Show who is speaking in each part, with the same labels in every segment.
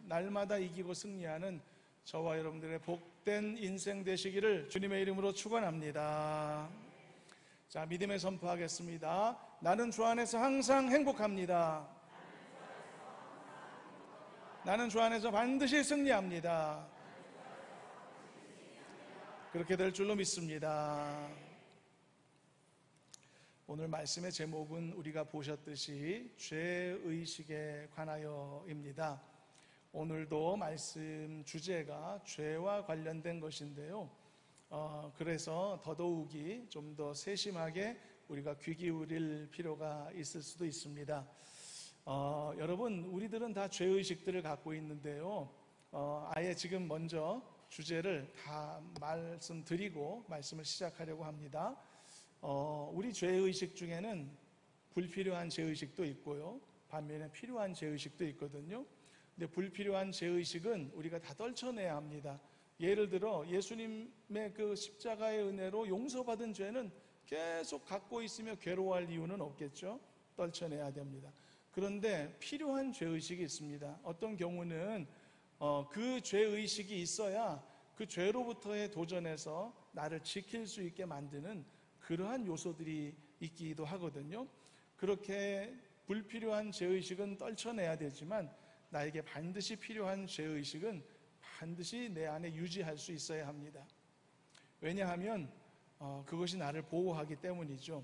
Speaker 1: 날마다 이기고 승리하는 저와 여러분들의 복된 인생 되시기를 주님의 이름으로 축원합니다. 자, 믿음의 선포하겠습니다. 나는 주 안에서 항상 행복합니다. 나는 주 안에서 반드시 승리합니다. 그렇게 될 줄로 믿습니다. 오늘 말씀의 제목은 우리가 보셨듯이 죄의식에 관하여입니다. 오늘도 말씀 주제가 죄와 관련된 것인데요. 그래서 더더욱이 좀 더 세심하게 우리가 귀 기울일 필요가 있을 수도 있습니다. 여러분, 우리들은 다 죄의식들을 갖고 있는데요. 아예 지금 먼저 주제를 다 말씀드리고 말씀을 시작하려고 합니다. 우리 죄의식 중에는 불필요한 죄의식도 있고요. 반면에 필요한 죄의식도 있거든요. 근데 불필요한 죄의식은 우리가 다 떨쳐내야 합니다. 예를 들어 예수님의 그 십자가의 은혜로 용서받은 죄는 계속 갖고 있으며 괴로워할 이유는 없겠죠. 떨쳐내야 됩니다. 그런데 필요한 죄의식이 있습니다. 어떤 경우는 그 죄의식이 있어야 그 죄로부터의 도전에서 나를 지킬 수 있게 만드는 그러한 요소들이 있기도 하거든요. 그렇게 불필요한 죄의식은 떨쳐내야 되지만 나에게 반드시 필요한 죄의식은 반드시 내 안에 유지할 수 있어야 합니다. 왜냐하면 그것이 나를 보호하기 때문이죠.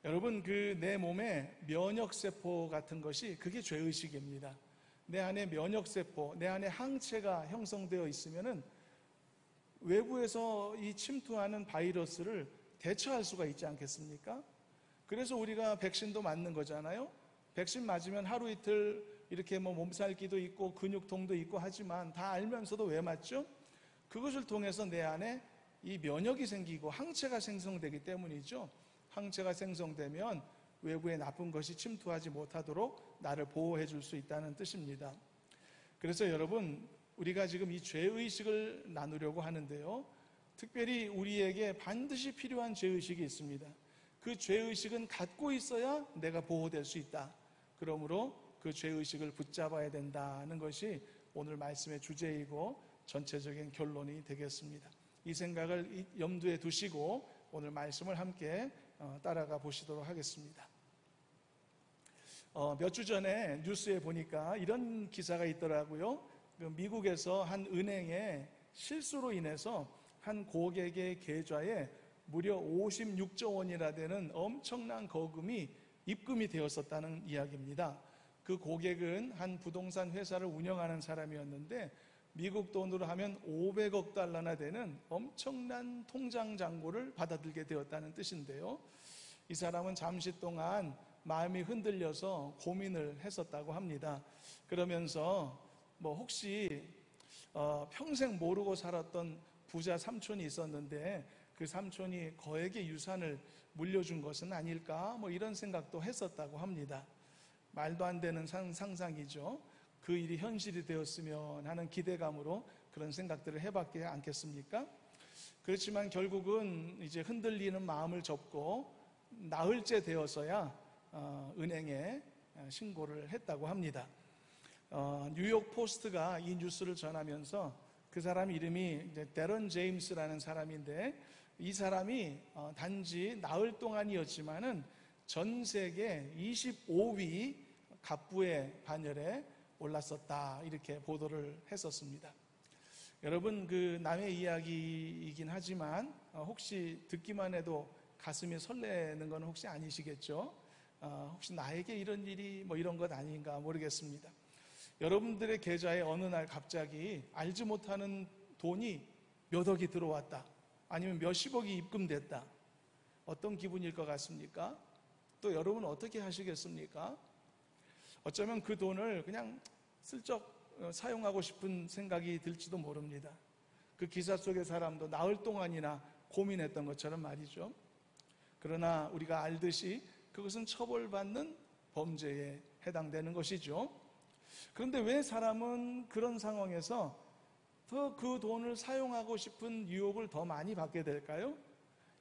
Speaker 1: 여러분, 그 내 몸에 면역세포 같은 것이 그게 죄의식입니다. 내 안에 면역세포, 내 안에 항체가 형성되어 있으면은 외부에서 이 침투하는 바이러스를 대처할 수가 있지 않겠습니까? 그래서 우리가 백신도 맞는 거잖아요. 백신 맞으면 하루 이틀 이렇게 몸살기도 있고 근육통도 있고 하지만 다 알면서도 왜 맞죠? 그것을 통해서 내 안에 이 면역이 생기고 항체가 생성되기 때문이죠. 항체가 생성되면 외부에 나쁜 것이 침투하지 못하도록 나를 보호해 줄 수 있다는 뜻입니다. 그래서 여러분, 우리가 지금 이 죄의식을 나누려고 하는데요. 특별히 우리에게 반드시 필요한 죄의식이 있습니다. 그 죄의식은 갖고 있어야 내가 보호될 수 있다. 그러므로 그 죄의식을 붙잡아야 된다는 것이 오늘 말씀의 주제이고 전체적인 결론이 되겠습니다. 이 생각을 염두에 두시고 오늘 말씀을 함께 따라가 보시도록 하겠습니다. 몇 주 전에 뉴스에 보니까 이런 기사가 있더라고요. 미국에서 한 은행의 실수로 인해서 한 고객의 계좌에 무려 56조 원이나 되는 엄청난 거금이 입금이 되었었다는 이야기입니다. 그 고객은 한 부동산 회사를 운영하는 사람이었는데 미국 돈으로 하면 500억 달러나 되는 엄청난 통장 잔고를 받아들게 되었다는 뜻인데요. 이 사람은 잠시 동안 마음이 흔들려서 고민을 했었다고 합니다. 그러면서 혹시 평생 모르고 살았던 부자 삼촌이 있었는데 그 삼촌이 거액의 유산을 물려준 것은 아닐까 이런 생각도 했었다고 합니다. 말도 안 되는 상상이죠. 그 일이 현실이 되었으면 하는 기대감으로 그런 생각들을 해봤지 않겠습니까? 그렇지만 결국은 이제 흔들리는 마음을 접고 나흘째 되어서야 은행에 신고를 했다고 합니다. 뉴욕 포스트가 이 뉴스를 전하면서 그 사람 이름이 이제 데런 제임스라는 사람인데 이 사람이 단지 나흘 동안이었지만은 전 세계 25위 갑부의 반열에 올랐었다, 이렇게 보도를 했었습니다. 여러분, 그 남의 이야기이긴 하지만 혹시 듣기만 해도 가슴이 설레는 건 혹시 아니시겠죠? 혹시 나에게 이런 일이 이런 것 아닌가 모르겠습니다. 여러분들의 계좌에 어느 날 갑자기 알지 못하는 돈이 몇 억이 들어왔다, 아니면 몇십억이 입금됐다. 어떤 기분일 것 같습니까? 또 여러분 어떻게 하시겠습니까? 어쩌면 그 돈을 그냥 슬쩍 사용하고 싶은 생각이 들지도 모릅니다. 그 기사 속의 사람도 나흘 동안이나 고민했던 것처럼 말이죠. 그러나 우리가 알듯이 그것은 처벌받는 범죄에 해당되는 것이죠. 그런데 왜 사람은 그런 상황에서 더 그 돈을 사용하고 싶은 유혹을 더 많이 받게 될까요?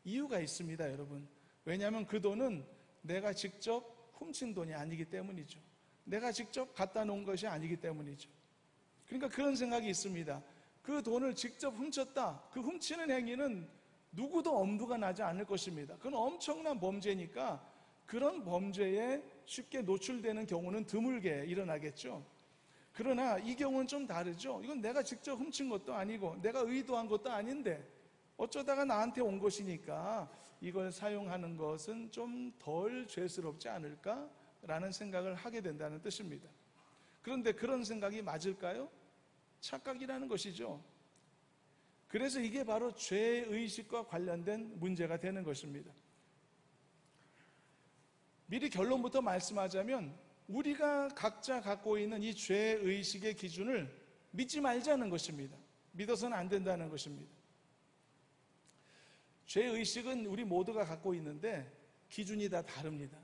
Speaker 1: 이유가 있습니다, 여러분. 왜냐하면 그 돈은 내가 직접 훔친 돈이 아니기 때문이죠. 내가 직접 갖다 놓은 것이 아니기 때문이죠. 그러니까 그런 생각이 있습니다. 그 돈을 직접 훔쳤다. 그 훔치는 행위는 누구도 엄두가 나지 않을 것입니다. 그건 엄청난 범죄니까 그런 범죄에 쉽게 노출되는 경우는 드물게 일어나겠죠. 그러나 이 경우는 좀 다르죠. 이건 내가 직접 훔친 것도 아니고 내가 의도한 것도 아닌데 어쩌다가 나한테 온 것이니까 이걸 사용하는 것은 좀 덜 죄스럽지 않을까라는 생각을 하게 된다는 뜻입니다. 그런데 그런 생각이 맞을까요? 착각이라는 것이죠. 그래서 이게 바로 죄의식과 관련된 문제가 되는 것입니다. 미리 결론부터 말씀하자면 우리가 각자 갖고 있는 이 죄의식의 기준을 믿지 말자는 것입니다. 믿어서는 안 된다는 것입니다. 죄의식은 우리 모두가 갖고 있는데 기준이 다 다릅니다.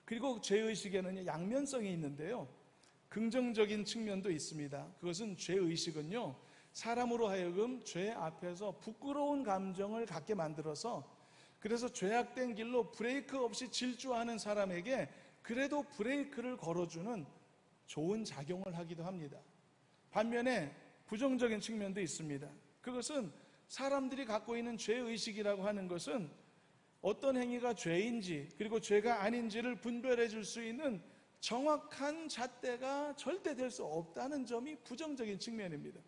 Speaker 1: 그리고 죄의식에는 양면성이 있는데요. 긍정적인 측면도 있습니다. 그것은 죄의식은요, 사람으로 하여금 죄 앞에서 부끄러운 감정을 갖게 만들어서 그래서 죄악된 길로 브레이크 없이 질주하는 사람에게 그래도 브레이크를 걸어주는 좋은 작용을 하기도 합니다. 반면에 부정적인 측면도 있습니다. 그것은 사람들이 갖고 있는 죄의식이라고 하는 것은 어떤 행위가 죄인지 그리고 죄가 아닌지를 분별해 줄 수 있는 정확한 잣대가 절대 될 수 없다는 점이 부정적인 측면입니다.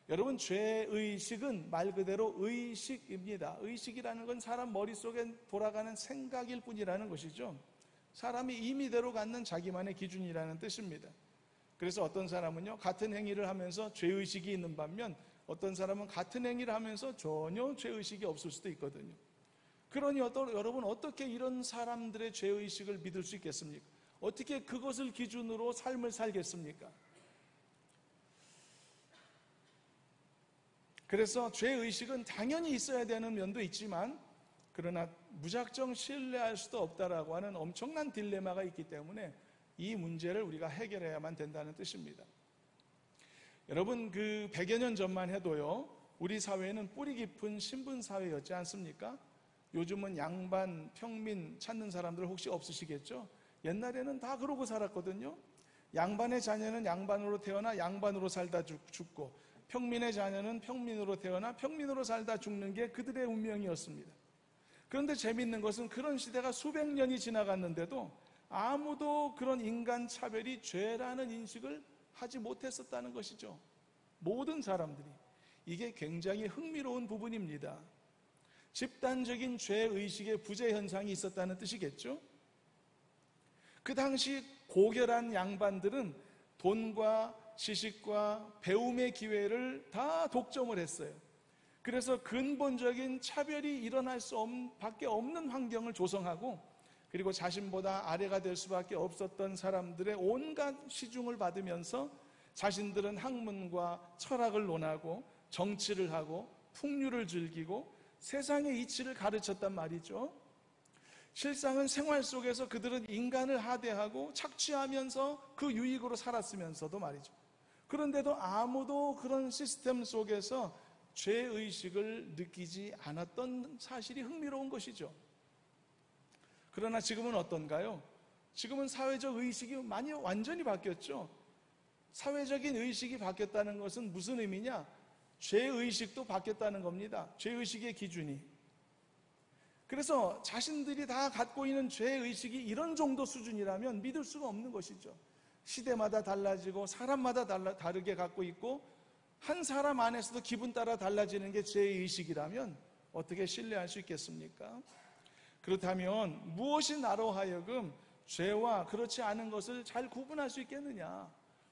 Speaker 1: 여러분, 죄의식은 말 그대로 의식입니다. 의식이라는 건 사람 머릿속에 돌아가는 생각일 뿐이라는 것이죠. 사람이 임의대로 갖는 자기만의 기준이라는 뜻입니다. 그래서 어떤 사람은요, 같은 행위를 하면서 죄의식이 있는 반면 어떤 사람은 같은 행위를 하면서 전혀 죄의식이 없을 수도 있거든요. 그러니 여러분, 어떻게 이런 사람들의 죄의식을 믿을 수 있겠습니까? 어떻게 그것을 기준으로 삶을 살겠습니까? 그래서 죄의식은 당연히 있어야 되는 면도 있지만 그러나 무작정 신뢰할 수도 없다라고 하는 엄청난 딜레마가 있기 때문에 이 문제를 우리가 해결해야만 된다는 뜻입니다. 여러분, 그 100여 년 전만 해도요, 우리 사회는 뿌리 깊은 신분사회였지 않습니까? 요즘은 양반, 평민 찾는 사람들 혹시 없으시겠죠? 옛날에는 다 그러고 살았거든요. 양반의 자녀는 양반으로 태어나 양반으로 살다 죽고 평민의 자녀는 평민으로 태어나 평민으로 살다 죽는 게 그들의 운명이었습니다. 그런데 재밌는 것은 그런 시대가 수백 년이 지나갔는데도 아무도 그런 인간 차별이 죄라는 인식을 하지 못했었다는 것이죠. 모든 사람들이. 이게 굉장히 흥미로운 부분입니다. 집단적인 죄의식의 부재 현상이 있었다는 뜻이겠죠. 그 당시 고결한 양반들은 돈과 지식과 배움의 기회를 다 독점을 했어요. 그래서 근본적인 차별이 일어날 수밖에 없는 환경을 조성하고 그리고 자신보다 아래가 될 수밖에 없었던 사람들의 온갖 시중을 받으면서 자신들은 학문과 철학을 논하고 정치를 하고 풍류를 즐기고 세상의 이치를 가르쳤단 말이죠. 실상은 생활 속에서 그들은 인간을 하대하고 착취하면서 그 유익으로 살았으면서도 말이죠. 그런데도 아무도 그런 시스템 속에서 죄의식을 느끼지 않았던 사실이 흥미로운 것이죠. 그러나 지금은 어떤가요? 지금은 사회적 의식이 완전히 바뀌었죠. 사회적인 의식이 바뀌었다는 것은 무슨 의미냐? 죄의식도 바뀌었다는 겁니다. 죄의식의 기준이. 그래서 자신들이 다 갖고 있는 죄의식이 이런 정도 수준이라면 믿을 수가 없는 것이죠. 시대마다 달라지고 사람마다 다르게 갖고 있고 한 사람 안에서도 기분 따라 달라지는 게 죄의식이라면 어떻게 신뢰할 수 있겠습니까? 그렇다면 무엇이 나로 하여금 죄와 그렇지 않은 것을 잘 구분할 수 있겠느냐?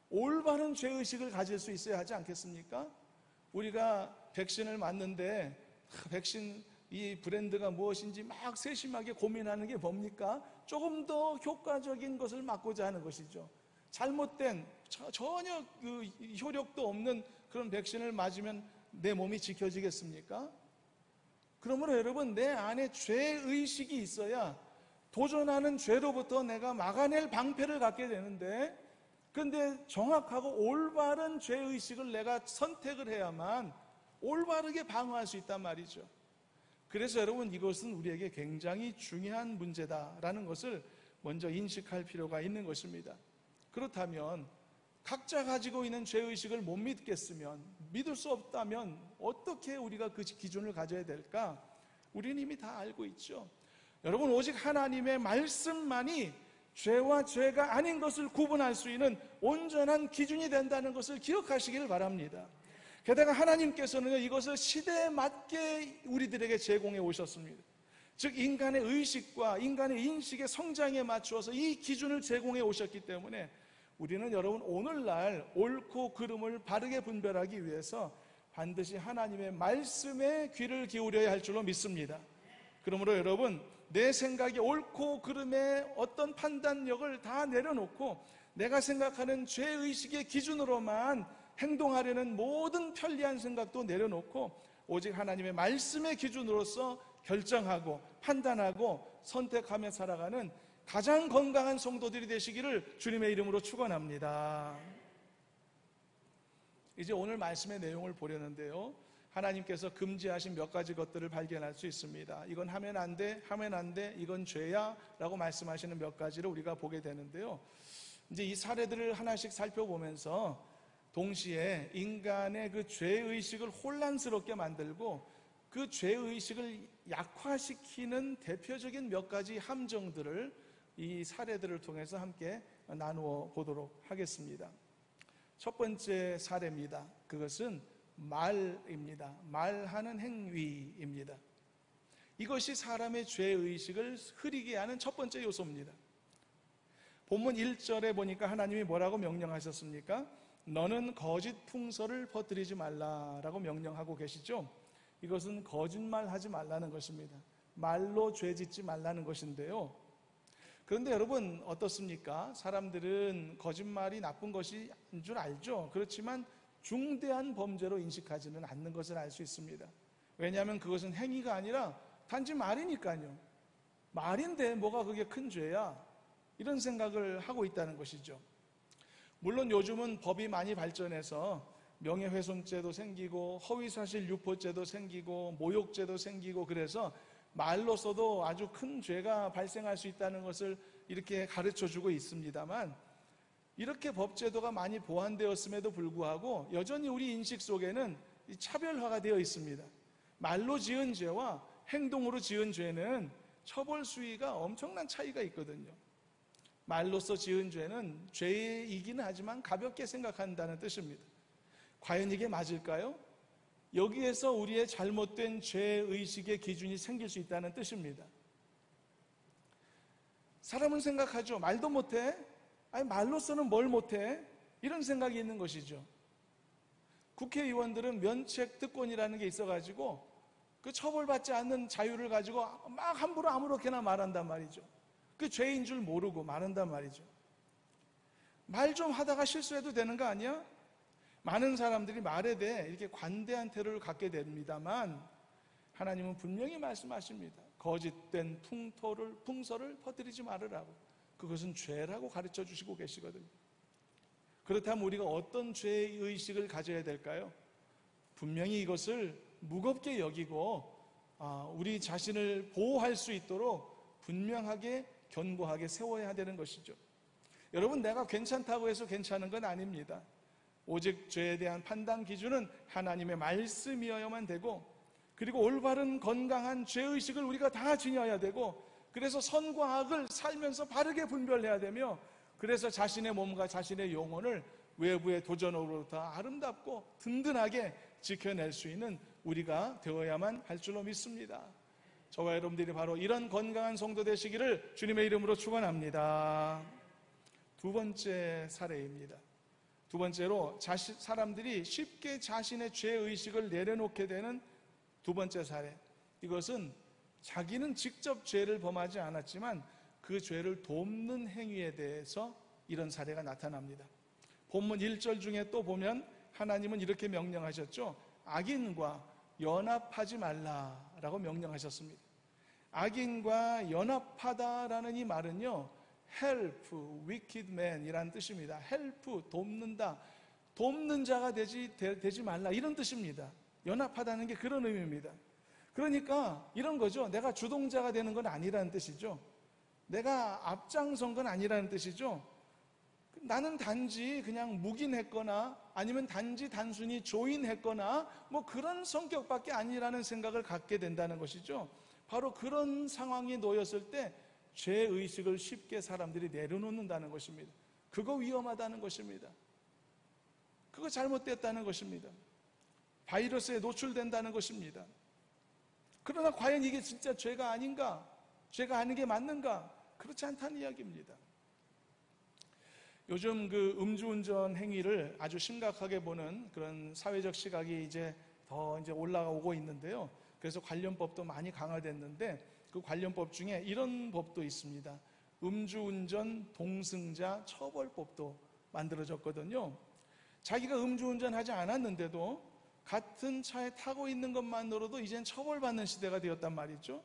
Speaker 1: 올바른 죄의식을 가질 수 있어야 하지 않겠습니까? 우리가 백신을 맞는데 백신 이 브랜드가 무엇인지 막 세심하게 고민하는 게 뭡니까? 조금 더 효과적인 것을 맞고자 하는 것이죠. 잘못된 전혀 그 효력도 없는 그런 백신을 맞으면 내 몸이 지켜지겠습니까? 그러므로 여러분, 내 안에 죄의식이 있어야 도전하는 죄로부터 내가 막아낼 방패를 갖게 되는데, 그런데 정확하고 올바른 죄의식을 내가 선택을 해야만 올바르게 방어할 수 있단 말이죠. 그래서 여러분, 이것은 우리에게 굉장히 중요한 문제다라는 것을 먼저 인식할 필요가 있는 것입니다. 그렇다면 각자 가지고 있는 죄의식을 못 믿겠으면, 믿을 수 없다면 어떻게 우리가 그 기준을 가져야 될까? 우리는 이미 다 알고 있죠. 여러분, 오직 하나님의 말씀만이 죄와 죄가 아닌 것을 구분할 수 있는 온전한 기준이 된다는 것을 기억하시길 바랍니다. 게다가 하나님께서는 이것을 시대에 맞게 우리들에게 제공해 오셨습니다. 즉, 인간의 의식과 인간의 인식의 성장에 맞추어서 이 기준을 제공해 오셨기 때문에 우리는 여러분, 오늘날 옳고 그름을 바르게 분별하기 위해서 반드시 하나님의 말씀에 귀를 기울여야 할 줄로 믿습니다. 그러므로 여러분, 내 생각이 옳고 그름의 어떤 판단력을 다 내려놓고 내가 생각하는 죄의식의 기준으로만 행동하려는 모든 편리한 생각도 내려놓고 오직 하나님의 말씀의 기준으로서 결정하고 판단하고 선택하며 살아가는 가장 건강한 성도들이 되시기를 주님의 이름으로 축원합니다. 이제 오늘 말씀의 내용을 보려는데요, 하나님께서 금지하신 몇 가지 것들을 발견할 수 있습니다. 이건 하면 안 돼, 하면 안 돼, 이건 죄야 라고 말씀하시는 몇 가지를 우리가 보게 되는데요, 이제 이 사례들을 하나씩 살펴보면서 동시에 인간의 그 죄의식을 혼란스럽게 만들고 그 죄의식을 약화시키는 대표적인 몇 가지 함정들을 이 사례들을 통해서 함께 나누어 보도록 하겠습니다. 첫 번째 사례입니다. 그것은 말입니다. 말하는 행위입니다. 이것이 사람의 죄의식을 흐리게 하는 첫 번째 요소입니다. 본문 1절에 보니까 하나님이 뭐라고 명령하셨습니까? 너는 거짓 풍설을 퍼뜨리지 말라라고 명령하고 계시죠. 이것은 거짓말하지 말라는 것입니다. 말로 죄 짓지 말라는 것인데요, 그런데 여러분 어떻습니까? 사람들은 거짓말이 나쁜 것인 줄 알죠. 그렇지만 중대한 범죄로 인식하지는 않는 것을 알 수 있습니다. 왜냐하면 그것은 행위가 아니라 단지 말이니까요. 말인데 뭐가 그게 큰 죄야? 이런 생각을 하고 있다는 것이죠. 물론 요즘은 법이 많이 발전해서 명예훼손죄도 생기고 허위사실 유포죄도 생기고 모욕죄도 생기고, 그래서 말로서도 아주 큰 죄가 발생할 수 있다는 것을 이렇게 가르쳐주고 있습니다만, 이렇게 법제도가 많이 보완되었음에도 불구하고 여전히 우리 인식 속에는 차별화가 되어 있습니다. 말로 지은 죄와 행동으로 지은 죄는 처벌 수위가 엄청난 차이가 있거든요. 말로써 지은 죄는 죄이기는 하지만 가볍게 생각한다는 뜻입니다. 과연 이게 맞을까요? 여기에서 우리의 잘못된 죄의식의 기준이 생길 수 있다는 뜻입니다. 사람은 생각하죠. 말도 못해? 아니, 말로서는 뭘 못해? 이런 생각이 있는 것이죠. 국회의원들은 면책특권이라는 게 있어가지고 그 처벌받지 않는 자유를 가지고 막 함부로 아무렇게나 말한단 말이죠. 그 죄인 줄 모르고 말한단 말이죠. 말 좀 하다가 실수해도 되는 거 아니야? 많은 사람들이 말에 대해 이렇게 관대한 태도를 갖게 됩니다만, 하나님은 분명히 말씀하십니다. 거짓된 풍설을 퍼뜨리지 말으라고. 그것은 죄라고 가르쳐 주시고 계시거든요. 그렇다면 우리가 어떤 죄의식을 가져야 될까요? 분명히 이것을 무겁게 여기고 우리 자신을 보호할 수 있도록 분명하게 견고하게 세워야 되는 것이죠. 여러분, 내가 괜찮다고 해서 괜찮은 건 아닙니다. 오직 죄에 대한 판단 기준은 하나님의 말씀이어야만 되고, 그리고 올바른 건강한 죄의식을 우리가 다 지녀야 되고, 그래서 선과 악을 살면서 바르게 분별해야 되며, 그래서 자신의 몸과 자신의 영혼을 외부의 도전으로부터 아름답고 든든하게 지켜낼 수 있는 우리가 되어야만 할 줄로 믿습니다. 저와 여러분들이 바로 이런 건강한 성도 되시기를 주님의 이름으로 축원합니다. 두 번째 사례입니다. 두 번째로 사람들이 쉽게 자신의 죄의식을 내려놓게 되는 두 번째 사례, 이것은 자기는 직접 죄를 범하지 않았지만 그 죄를 돕는 행위에 대해서 이런 사례가 나타납니다. 본문 1절 중에 또 보면 하나님은 이렇게 명령하셨죠. 악인과 연합하지 말라라고 명령하셨습니다. 악인과 연합하다라는 이 말은요, help wicked man 이라는 뜻입니다. help, 돕는다, 돕는 자가 되지 말라, 이런 뜻입니다. 연합하다는 게 그런 의미입니다. 그러니까 이런 거죠. 내가 주동자가 되는 건 아니라는 뜻이죠. 내가 앞장선 건 아니라는 뜻이죠. 나는 단지 그냥 묵인했거나 아니면 단순히 조인했거나 뭐 그런 성격밖에 아니라는 생각을 갖게 된다는 것이죠. 바로 그런 상황이 놓였을 때 죄의식을 쉽게 사람들이 내려놓는다는 것입니다. 그거 위험하다는 것입니다. 그거 잘못됐다는 것입니다. 바이러스에 노출된다는 것입니다. 그러나 과연 이게 진짜 죄가 아닌가? 죄가 하는 게 맞는가? 그렇지 않다는 이야기입니다. 요즘 그 음주운전 행위를 아주 심각하게 보는 그런 사회적 시각이 이제 더 올라오고 있는데요. 그래서 관련법도 많이 강화됐는데 그 관련법 중에 이런 법도 있습니다. 음주운전 동승자 처벌법도 만들어졌거든요. 자기가 음주운전 하지 않았는데도 같은 차에 타고 있는 것만으로도 이젠 처벌받는 시대가 되었단 말이죠.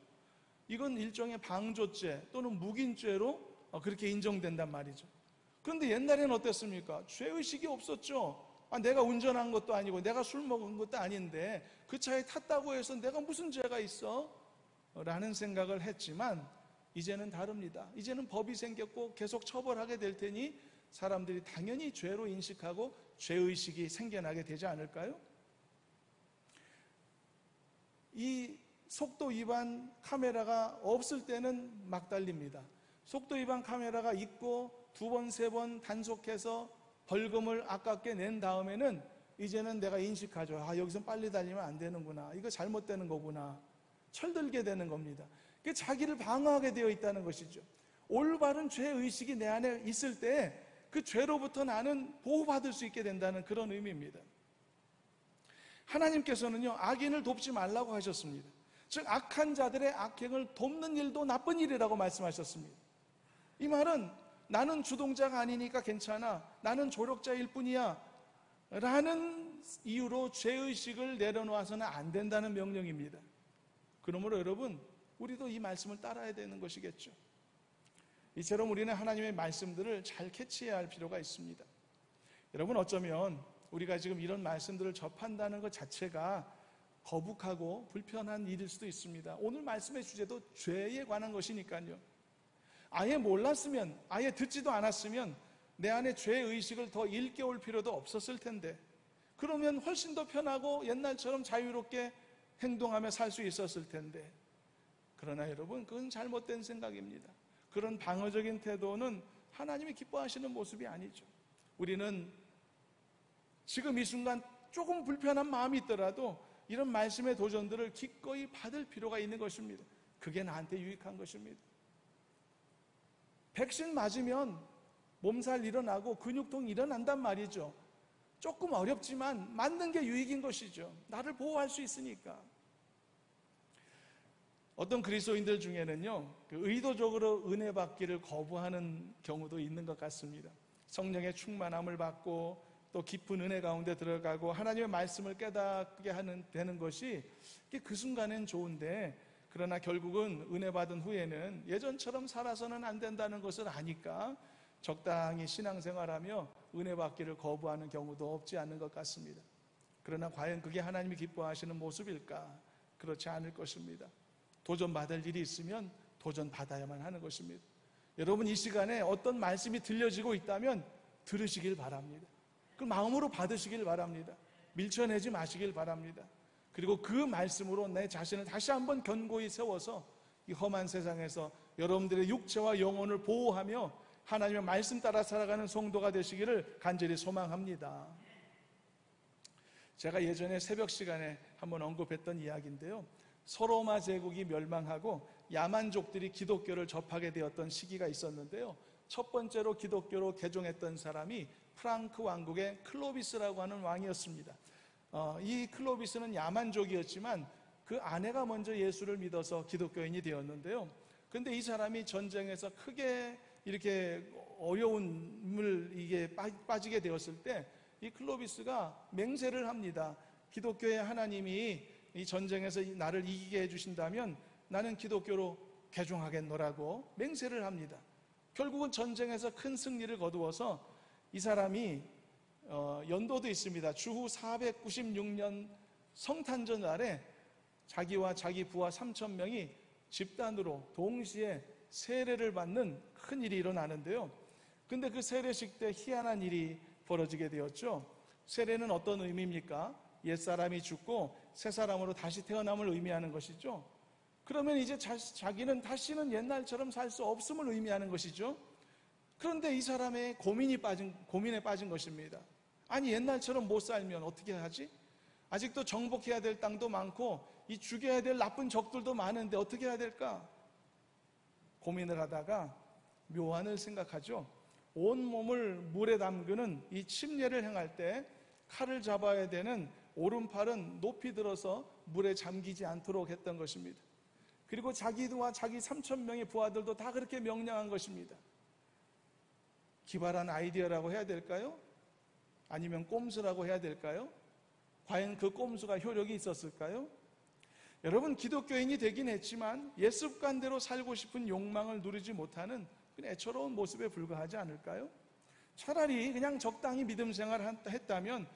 Speaker 1: 이건 일종의 방조죄 또는 묵인죄로 그렇게 인정된단 말이죠. 그런데 옛날에는 어땠습니까? 죄의식이 없었죠. 내가 운전한 것도 아니고 내가 술 먹은 것도 아닌데 그 차에 탔다고 해서 내가 무슨 죄가 있어? 라는 생각을 했지만 이제는 다릅니다. 이제는 법이 생겼고 계속 처벌하게 될 테니 사람들이 당연히 죄로 인식하고 죄의식이 생겨나게 되지 않을까요? 이 속도 위반 카메라가 없을 때는 막 달립니다. 속도 위반 카메라가 있고 2번, 3번 단속해서 벌금을 아깝게 낸 다음에는 이제는 내가 인식하죠. 여기서 빨리 달리면 안 되는구나. 이거 잘못되는 거구나. 철들게 되는 겁니다. 그게 자기를 방어하게 되어 있다는 것이죠. 올바른 죄의식이 내 안에 있을 때 그 죄로부터 나는 보호받을 수 있게 된다는 그런 의미입니다. 하나님께서는요, 악인을 돕지 말라고 하셨습니다. 즉 악한 자들의 악행을 돕는 일도 나쁜 일이라고 말씀하셨습니다. 이 말은 나는 주동자가 아니니까 괜찮아, 나는 조력자일 뿐이야 라는 이유로 죄의식을 내려놓아서는 안 된다는 명령입니다. 그러므로 여러분, 우리도 이 말씀을 따라야 되는 것이겠죠. 이처럼 우리는 하나님의 말씀들을 잘 캐치해야 할 필요가 있습니다. 여러분, 어쩌면 우리가 지금 이런 말씀들을 접한다는 것 자체가 거북하고 불편한 일일 수도 있습니다. 오늘 말씀의 주제도 죄에 관한 것이니까요. 아예 몰랐으면, 아예 듣지도 않았으면 내 안에 죄의식을 더 일깨울 필요도 없었을 텐데, 그러면 훨씬 더 편하고 옛날처럼 자유롭게 행동하며 살 수 있었을 텐데, 그러나 여러분, 그건 잘못된 생각입니다. 그런 방어적인 태도는 하나님이 기뻐하시는 모습이 아니죠. 우리는 지금 이 순간 조금 불편한 마음이 있더라도 이런 말씀의 도전들을 기꺼이 받을 필요가 있는 것입니다. 그게 나한테 유익한 것입니다. 백신 맞으면 몸살 일어나고 근육통 일어난단 말이죠. 조금 어렵지만 맞는 게 유익인 것이죠. 나를 보호할 수 있으니까. 어떤 그리스도인들 중에는요, 의도적으로 은혜 받기를 거부하는 경우도 있는 것 같습니다. 성령의 충만함을 받고 또 깊은 은혜 가운데 들어가고 하나님의 말씀을 깨닫게 되는 것이 그 순간엔 좋은데, 그러나 결국은 은혜 받은 후에는 예전처럼 살아서는 안 된다는 것을 아니까 적당히 신앙생활하며 은혜 받기를 거부하는 경우도 없지 않은 것 같습니다. 그러나 과연 그게 하나님이 기뻐하시는 모습일까? 그렇지 않을 것입니다. 도전받을 일이 있으면 도전받아야만 하는 것입니다. 여러분, 이 시간에 어떤 말씀이 들려지고 있다면 들으시길 바랍니다. 그 마음으로 받으시길 바랍니다. 밀쳐내지 마시길 바랍니다. 그리고 그 말씀으로 내 자신을 다시 한번 견고히 세워서 이 험한 세상에서 여러분들의 육체와 영혼을 보호하며 하나님의 말씀 따라 살아가는 성도가 되시기를 간절히 소망합니다. 제가 예전에 새벽 시간에 한번 언급했던 이야기인데요, 서로마 제국이 멸망하고 야만족들이 기독교를 접하게 되었던 시기가 있었는데요, 첫 번째로 기독교로 개종했던 사람이 프랑크 왕국의 클로비스라고 하는 왕이었습니다. 이 클로비스는 야만족이었지만 그 아내가 먼저 예수를 믿어서 기독교인이 되었는데요, 그런데 이 사람이 전쟁에서 크게 이렇게 어려움을 빠지게 되었을 때 이 클로비스가 맹세를 합니다. 기독교의 하나님이 이 전쟁에서 나를 이기게 해주신다면 나는 기독교로 개종하겠노라고 맹세를 합니다. 결국은 전쟁에서 큰 승리를 거두어서 이 사람이 연도도 있습니다. 주후 496년 성탄절 날에 자기와 자기 부하 3,000명이 집단으로 동시에 세례를 받는 큰 일이 일어나는데요, 근데 그 세례식 때 희한한 일이 벌어지게 되었죠. 세례는 어떤 의미입니까? 옛사람이 죽고 새 사람으로 다시 태어남을 의미하는 것이죠. 그러면 이제 자기는 다시는 옛날처럼 살 수 없음을 의미하는 것이죠. 그런데 이 사람의 고민에 빠진 것입니다. 아니, 옛날처럼 못 살면 어떻게 하지? 아직도 정복해야 될 땅도 많고 이 죽여야 될 나쁜 적들도 많은데 어떻게 해야 될까? 고민을 하다가 묘안을 생각하죠. 온몸을 물에 담그는 이 침례를 행할 때 칼을 잡아야 되는 오른팔은 높이 들어서 물에 잠기지 않도록 했던 것입니다. 그리고 자기와 자기 3,000명의 부하들도 다 그렇게 명령한 것입니다. 기발한 아이디어라고 해야 될까요? 아니면 꼼수라고 해야 될까요? 과연 그 꼼수가 효력이 있었을까요? 여러분, 기독교인이 되긴 했지만 옛 습관대로 살고 싶은 욕망을 누리지 못하는 그냥 애처로운 모습에 불과하지 않을까요? 차라리 그냥 적당히 믿음 생활을 했다면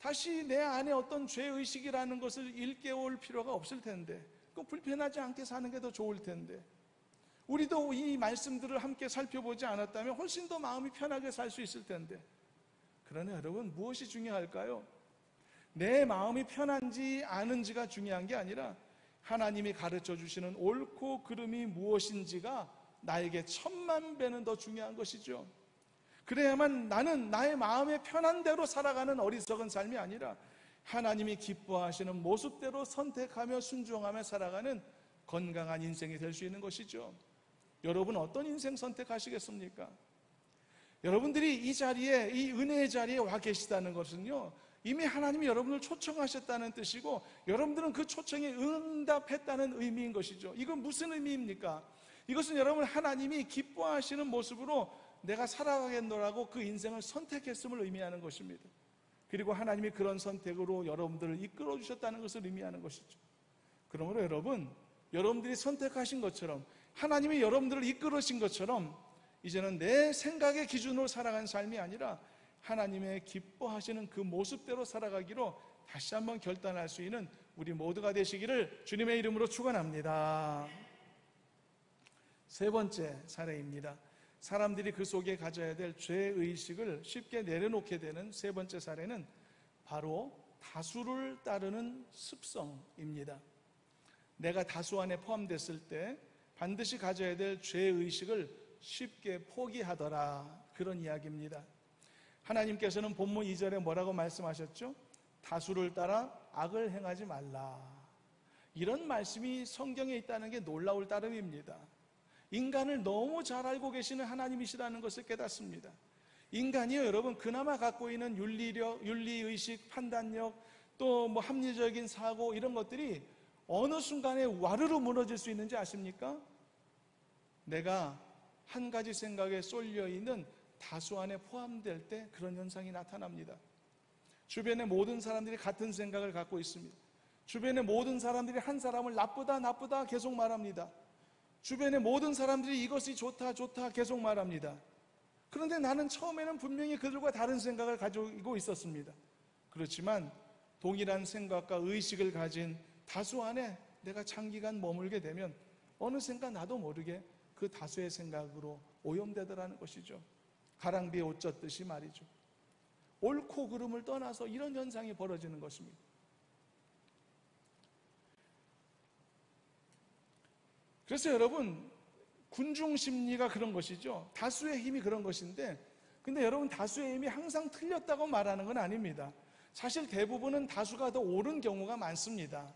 Speaker 1: 다시 내 안에 어떤 죄의식이라는 것을 일깨울 필요가 없을 텐데, 그 불편하지 않게 사는 게 더 좋을 텐데, 우리도 이 말씀들을 함께 살펴보지 않았다면 훨씬 더 마음이 편하게 살 수 있을 텐데. 그러나 여러분, 무엇이 중요할까요? 내 마음이 편한지 아는지가 중요한 게 아니라 하나님이 가르쳐 주시는 옳고 그름이 무엇인지가 나에게 10,000배는 더 중요한 것이죠. 그래야만 나는 나의 마음에 편한 대로 살아가는 어리석은 삶이 아니라 하나님이 기뻐하시는 모습대로 선택하며 순종하며 살아가는 건강한 인생이 될 수 있는 것이죠. 여러분, 어떤 인생 선택하시겠습니까? 여러분들이 이 자리에, 이 은혜의 자리에 와 계시다는 것은요, 이미 하나님이 여러분을 초청하셨다는 뜻이고 여러분들은 그 초청에 응답했다는 의미인 것이죠. 이건 무슨 의미입니까? 이것은 여러분, 하나님이 기뻐하시는 모습으로 내가 살아가겠노라고 그 인생을 선택했음을 의미하는 것입니다. 그리고 하나님이 그런 선택으로 여러분들을 이끌어 주셨다는 것을 의미하는 것이죠. 그러므로 여러분들이 선택하신 것처럼, 하나님이 여러분들을 이끌으신 것처럼 이제는 내 생각의 기준으로 살아가는 삶이 아니라 하나님의 기뻐하시는 그 모습대로 살아가기로 다시 한번 결단할 수 있는 우리 모두가 되시기를 주님의 이름으로 축원합니다. 세 번째 사례입니다. 사람들이 그 속에 가져야 될 죄의식을 쉽게 내려놓게 되는 세 번째 사례는 바로 다수를 따르는 습성입니다. 내가 다수 안에 포함됐을 때 반드시 가져야 될 죄의식을 쉽게 포기하더라, 그런 이야기입니다. 하나님께서는 본문 2절에 뭐라고 말씀하셨죠? 다수를 따라 악을 행하지 말라. 이런 말씀이 성경에 있다는 게 놀라울 따름입니다. 인간을 너무 잘 알고 계시는 하나님이시라는 것을 깨닫습니다. 인간이요, 여러분, 그나마 갖고 있는 윤리력, 윤리의식, 판단력, 또 합리적인 사고, 이런 것들이 어느 순간에 와르르 무너질 수 있는지 아십니까? 내가 한 가지 생각에 쏠려 있는 다수 안에 포함될 때 그런 현상이 나타납니다. 주변의 모든 사람들이 같은 생각을 갖고 있습니다. 주변의 모든 사람들이 한 사람을 나쁘다 계속 말합니다. 주변의 모든 사람들이 이것이 좋다 계속 말합니다. 그런데 나는 처음에는 분명히 그들과 다른 생각을 가지고 있었습니다. 그렇지만 동일한 생각과 의식을 가진 다수 안에 내가 장기간 머물게 되면 어느샌가 나도 모르게 그 다수의 생각으로 오염되더라는 것이죠. 가랑비에 옷 젖듯이 말이죠. 옳고 그름을 떠나서 이런 현상이 벌어지는 것입니다. 그래서 여러분, 군중 심리가 그런 것이죠. 다수의 힘이 그런 것인데, 근데 여러분, 다수의 힘이 항상 틀렸다고 말하는 건 아닙니다. 사실 대부분은 다수가 더 옳은 경우가 많습니다.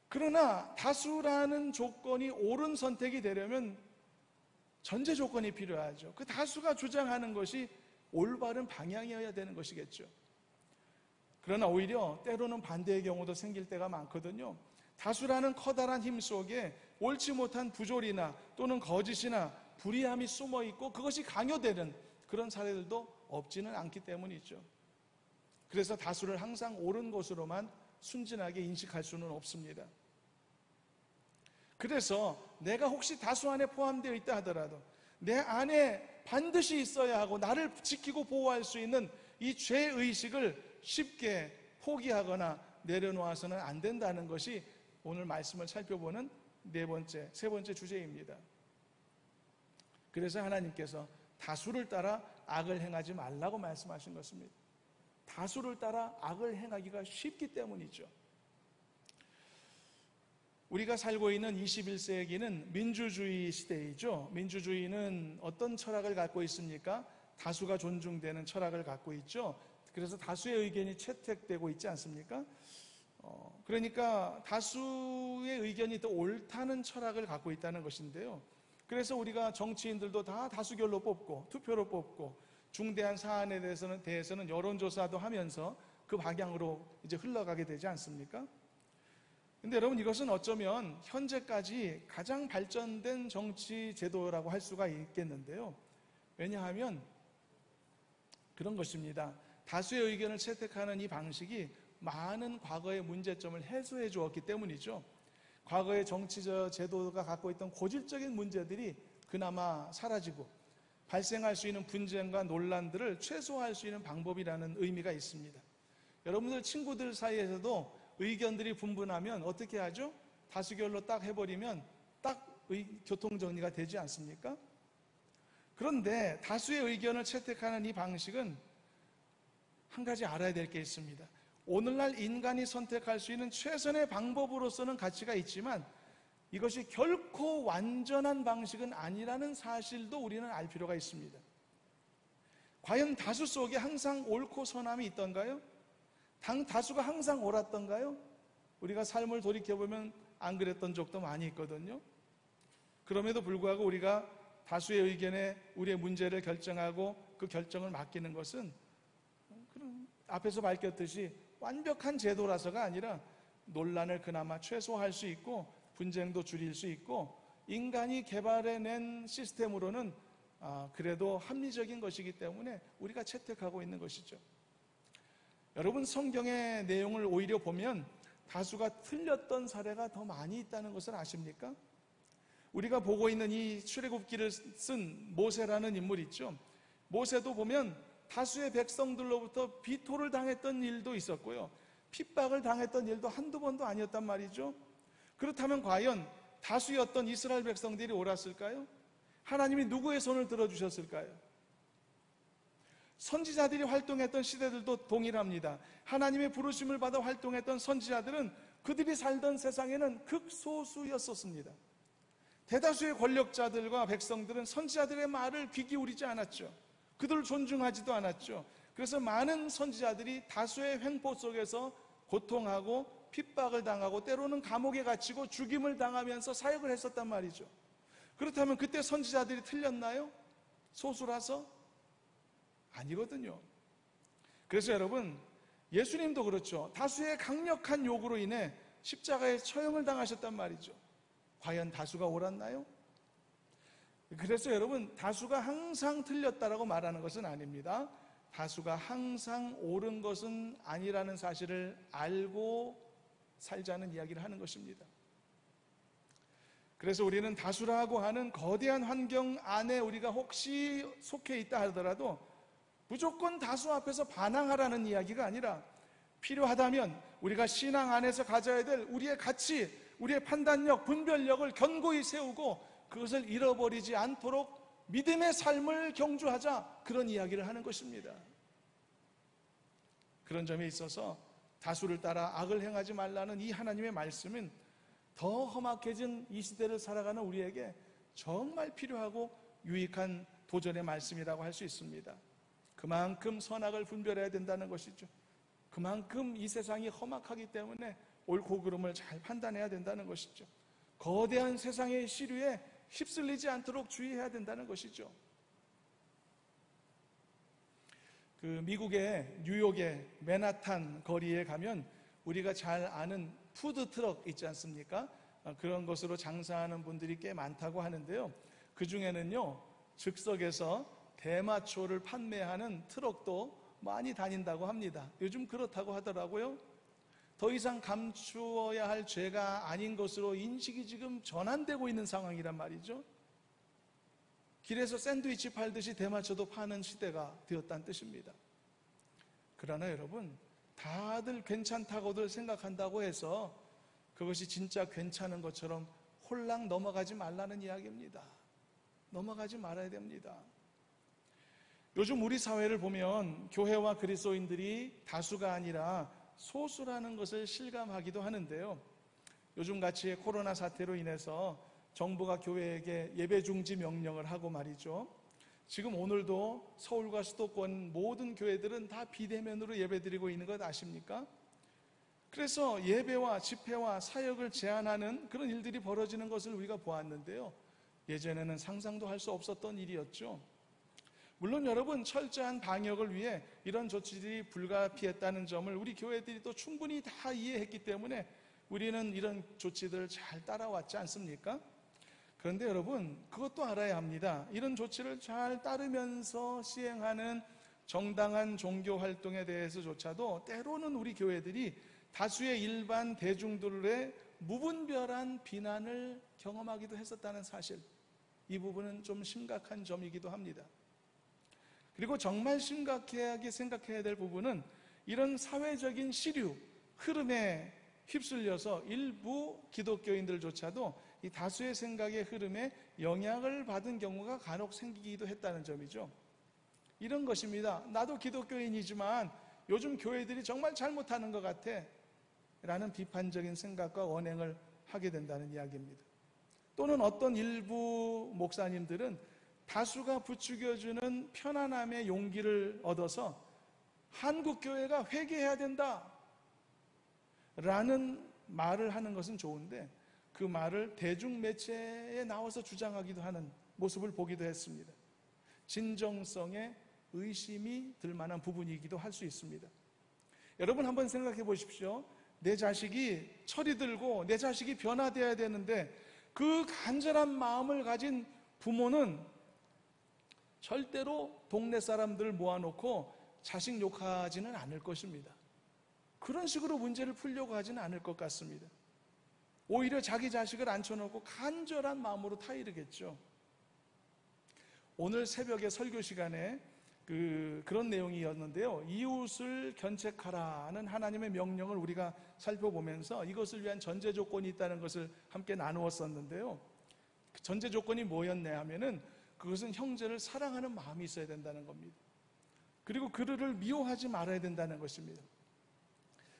Speaker 1: 그러나 다수라는 조건이 옳은 선택이 되려면 전제 조건이 필요하죠. 그 다수가 주장하는 것이 올바른 방향이어야 되는 것이겠죠. 그러나 오히려 때로는 반대의 경우도 생길 때가 많거든요. 다수라는 커다란 힘 속에 옳지 못한 부조리나 또는 거짓이나 불의함이 숨어 있고 그것이 강요되는 그런 사례들도 없지는 않기 때문이죠. 그래서 다수를 항상 옳은 것으로만 순진하게 인식할 수는 없습니다. 그래서 내가 혹시 다수 안에 포함되어 있다 하더라도 내 안에 반드시 있어야 하고 나를 지키고 보호할 수 있는 이 죄의식을 쉽게 포기하거나 내려놓아서는 안 된다는 것이 오늘 말씀을 살펴보는 세 번째 주제입니다. 그래서 하나님께서 다수를 따라 악을 행하지 말라고 말씀하신 것입니다. 다수를 따라 악을 행하기가 쉽기 때문이죠. 우리가 살고 있는 21세기는 민주주의 시대이죠. 민주주의는 어떤 철학을 갖고 있습니까? 다수가 존중되는 철학을 갖고 있죠. 그래서 다수의 의견이 채택되고 있지 않습니까? 그러니까 다수의 의견이 더 옳다는 철학을 갖고 있다는 것인데요. 그래서 우리가 정치인들도 다 다수결로 뽑고 투표로 뽑고 중대한 사안에 대해서는 여론조사도 하면서 그 방향으로 이제 흘러가게 되지 않습니까? 근데 여러분, 이것은 어쩌면 현재까지 가장 발전된 정치 제도라고 할 수가 있겠는데요. 왜냐하면 그런 것입니다. 다수의 의견을 채택하는 이 방식이 많은 과거의 문제점을 해소해 주었기 때문이죠. 과거의 정치적 제도가 갖고 있던 고질적인 문제들이 그나마 사라지고 발생할 수 있는 분쟁과 논란들을 최소화할 수 있는 방법이라는 의미가 있습니다. 여러분들 친구들 사이에서도 의견들이 분분하면 어떻게 하죠? 다수결로 딱 해버리면 딱 교통정리가 되지 않습니까? 그런데 다수의 의견을 채택하는 이 방식은 한 가지 알아야 될 게 있습니다. 오늘날 인간이 선택할 수 있는 최선의 방법으로서는 가치가 있지만 이것이 결코 완전한 방식은 아니라는 사실도 우리는 알 필요가 있습니다. 과연 다수 속에 항상 옳고 선함이 있던가요? 다수가 항상 옳았던가요? 우리가 삶을 돌이켜보면 안 그랬던 적도 많이 있거든요. 그럼에도 불구하고 우리가 다수의 의견에 우리의 문제를 결정하고 그 결정을 맡기는 것은 앞에서 밝혔듯이 완벽한 제도라서가 아니라 논란을 그나마 최소화할 수 있고 분쟁도 줄일 수 있고 인간이 개발해낸 시스템으로는 그래도 합리적인 것이기 때문에 우리가 채택하고 있는 것이죠. 여러분, 성경의 내용을 오히려 보면 다수가 틀렸던 사례가 더 많이 있다는 것을 아십니까? 우리가 보고 있는 이 출애굽기를 쓴 모세라는 인물 있죠. 모세도 보면 다수의 백성들로부터 비토를 당했던 일도 있었고요, 핍박을 당했던 일도 한두 번도 아니었단 말이죠. 그렇다면 과연 다수였던 이스라엘 백성들이 옳았을까요? 하나님이 누구의 손을 들어주셨을까요? 선지자들이 활동했던 시대들도 동일합니다. 하나님의 부르심을 받아 활동했던 선지자들은 그들이 살던 세상에는 극소수였었습니다. 대다수의 권력자들과 백성들은 선지자들의 말을 귀 기울이지 않았죠. 그들을 존중하지도 않았죠. 그래서 많은 선지자들이 다수의 횡포 속에서 고통하고 핍박을 당하고 때로는 감옥에 갇히고 죽임을 당하면서 사역을 했었단 말이죠. 그렇다면 그때 선지자들이 틀렸나요? 소수라서? 아니거든요. 그래서 여러분, 예수님도 그렇죠. 다수의 강력한 요구로 인해 십자가에 처형을 당하셨단 말이죠. 과연 다수가 옳았나요? 그래서 여러분, 다수가 항상 틀렸다라고 말하는 것은 아닙니다. 다수가 항상 옳은 것은 아니라는 사실을 알고 살자는 이야기를 하는 것입니다. 그래서 우리는 다수라고 하는 거대한 환경 안에 우리가 혹시 속해 있다 하더라도 무조건 다수 앞에서 반항하라는 이야기가 아니라 필요하다면 우리가 신앙 안에서 가져야 될 우리의 가치, 우리의 판단력, 분별력을 견고히 세우고 그것을 잃어버리지 않도록 믿음의 삶을 경주하자, 그런 이야기를 하는 것입니다. 그런 점에 있어서 다수를 따라 악을 행하지 말라는 이 하나님의 말씀은 더 험악해진 이 시대를 살아가는 우리에게 정말 필요하고 유익한 도전의 말씀이라고 할 수 있습니다. 그만큼 선악을 분별해야 된다는 것이죠. 그만큼 이 세상이 험악하기 때문에 옳고 그름을 잘 판단해야 된다는 것이죠. 거대한 세상의 시류에 휩쓸리지 않도록 주의해야 된다는 것이죠. 미국의 뉴욕의 맨하탄 거리에 가면 우리가 잘 아는 푸드트럭 있지 않습니까? 그런 것으로 장사하는 분들이 꽤 많다고 하는데요. 그 중에는요, 즉석에서 대마초를 판매하는 트럭도 많이 다닌다고 합니다. 요즘 그렇다고 하더라고요. 더 이상 감추어야 할 죄가 아닌 것으로 인식이 지금 전환되고 있는 상황이란 말이죠. 길에서 샌드위치 팔듯이 대마초도 파는 시대가 되었다는 뜻입니다. 그러나 여러분, 다들 괜찮다고들 생각한다고 해서 그것이 진짜 괜찮은 것처럼 홀랑 넘어가지 말라는 이야기입니다. 넘어가지 말아야 됩니다. 요즘 우리 사회를 보면 교회와 그리스도인들이 다수가 아니라 소수라는 것을 실감하기도 하는데요. 요즘같이 코로나 사태로 인해서 정부가 교회에게 예배 중지 명령을 하고 말이죠. 지금 오늘도 서울과 수도권 모든 교회들은 다 비대면으로 예배드리고 있는 것 아십니까? 그래서 예배와 집회와 사역을 제한하는 그런 일들이 벌어지는 것을 우리가 보았는데요. 예전에는 상상도 할 수 없었던 일이었죠. 물론 여러분, 철저한 방역을 위해 이런 조치들이 불가피했다는 점을 우리 교회들이 또 충분히 다 이해했기 때문에 우리는 이런 조치들을 잘 따라왔지 않습니까? 그런데 여러분, 그것도 알아야 합니다. 이런 조치를 잘 따르면서 시행하는 정당한 종교 활동에 대해서조차도 때로는 우리 교회들이 다수의 일반 대중들의 무분별한 비난을 경험하기도 했었다는 사실, 이 부분은 좀 심각한 점이기도 합니다. 그리고 정말 심각하게 생각해야 될 부분은 이런 사회적인 시류, 흐름에 휩쓸려서 일부 기독교인들조차도 이 다수의 생각의 흐름에 영향을 받은 경우가 간혹 생기기도 했다는 점이죠. 이런 것입니다. 나도 기독교인이지만 요즘 교회들이 정말 잘못하는 것 같아 라는 비판적인 생각과 언행을 하게 된다는 이야기입니다. 또는 어떤 일부 목사님들은 다수가 부추겨주는 편안함의 용기를 얻어서 한국교회가 회개해야 된다 라는 말을 하는 것은 좋은데 그 말을 대중매체에 나와서 주장하기도 하는 모습을 보기도 했습니다. 진정성에 의심이 들 만한 부분이기도 할 수 있습니다. 여러분 한번 생각해 보십시오. 내 자식이 철이 들고 내 자식이 변화되어야 되는데 그 간절한 마음을 가진 부모는 절대로 동네 사람들 모아놓고 자식 욕하지는 않을 것입니다. 그런 식으로 문제를 풀려고 하지는 않을 것 같습니다. 오히려 자기 자식을 앉혀놓고 간절한 마음으로 타이르겠죠. 오늘 새벽에 설교 시간에 그런 내용이었는데요. 이웃을 견책하라는 하나님의 명령을 우리가 살펴보면서 이것을 위한 전제 조건이 있다는 것을 함께 나누었었는데요. 그 전제 조건이 뭐였냐 하면은 그것은 형제를 사랑하는 마음이 있어야 된다는 겁니다. 그리고 그를 미워하지 말아야 된다는 것입니다.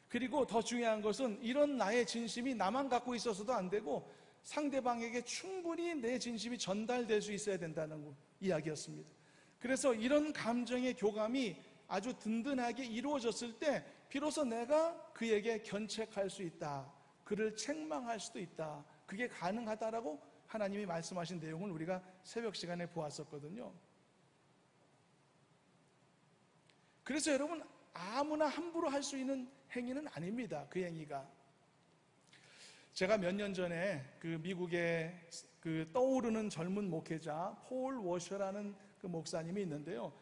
Speaker 1: 그리고 더 중요한 것은 이런 나의 진심이 나만 갖고 있어서도 안 되고 상대방에게 충분히 내 진심이 전달될 수 있어야 된다는 이야기였습니다. 그래서 이런 감정의 교감이 아주 든든하게 이루어졌을 때 비로소 내가 그에게 견책할 수 있다, 그를 책망할 수도 있다, 그게 가능하다라고 하나님이 말씀하신 내용을 우리가 새벽 시간에 보았었거든요. 그래서 여러분, 아무나 함부로 할 수 있는 행위는 아닙니다. 그 행위가. 제가 몇 년 전에 미국의 떠오르는 젊은 목회자 폴 워셔라는 그 목사님이 있는데요.